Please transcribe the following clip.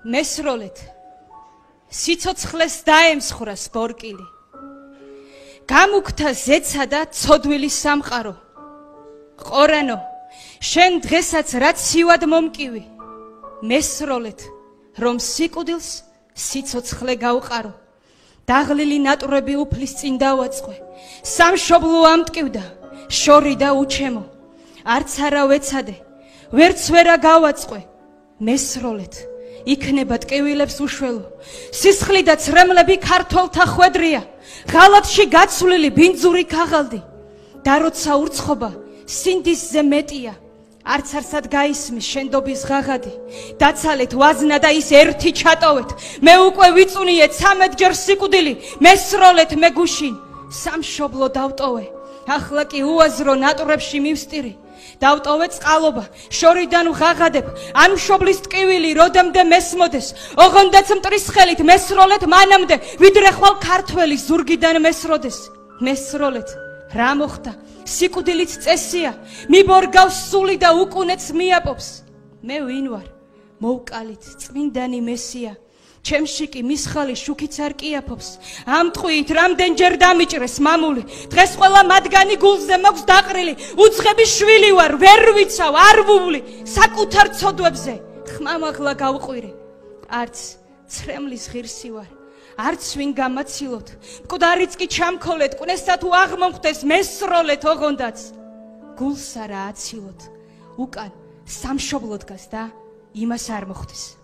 მესროლეთ სიცოცხლეს დაემსხვრა სპორკილი გამუქთა ზეცა და ცოდვილი სამყარო ყორანო შენ დღესაც რაც სივად მომკივი მესროლეთ რომ სიკვდილს სიცოცხლე გავყარო დაღლილი ნატვრები უფლის წინ დავაწყე სამშობლო ამტკივდა შორი და უჩემო არც არა ვეცადე ვერც ვერა გავაწყე მესროლეთ იქნება ტკივილებს უშველო სისხლი და ცრემლები ქართველთა ხვედრია ღალატში გაცვლილი ბინძური ქაღალდი და როცა ურცხობა სინდისზე მეტია არც არსად გაისმის შენდობის ღაღადი დაცალეთ ვაზნა და ის ერთი ჩატოვეთ მე უკვე ვიწუნიე 13 ჯერ სიკვდილი მესროლეთ მე გუშინ სამშობლო დავტოვე ახლა კი უაზრო ნატვრებში მივსტირი დავტოვე წყალობა შორიდან ვღაღადებ ამ მშობლის ტკივილი როდემდე მესმოდეს ოღონდაც მტრის ხელით მესროლეთ მანამდე ვიდრე ხვალ ქართველი ზურგიდან მესროდეს მესროლეთ რა მოხდა სიკვდილით წესია მიბორგავს სული და უკუნეთს მიაპობს მე ვინ ვარ მოვკალით წმინდანი მესია ჩემში კი მის ხალი შუქიც არ კიაფობს ამ ტყვიით რამდენჯერ დამიჭრეს მამული დღეს ყველა მათგანი გულზე მაქვს დაყრილი უცხები შვილი ვარ ვერ ვიცავ არ ვუვლი საკუთარ ცოდვებზე ხმამაღლა გავყვირე არც ცრემლის ღირსი ვარ არც ვინ გამაცილოთ მკვდარიც კი ჩამქოლეთ კვნესა თუ აღმომხდეს მესროლეთ ოღონდაც გულს არა აცილოთ უკან სამშობლო დგას და იმას არ მოხდეს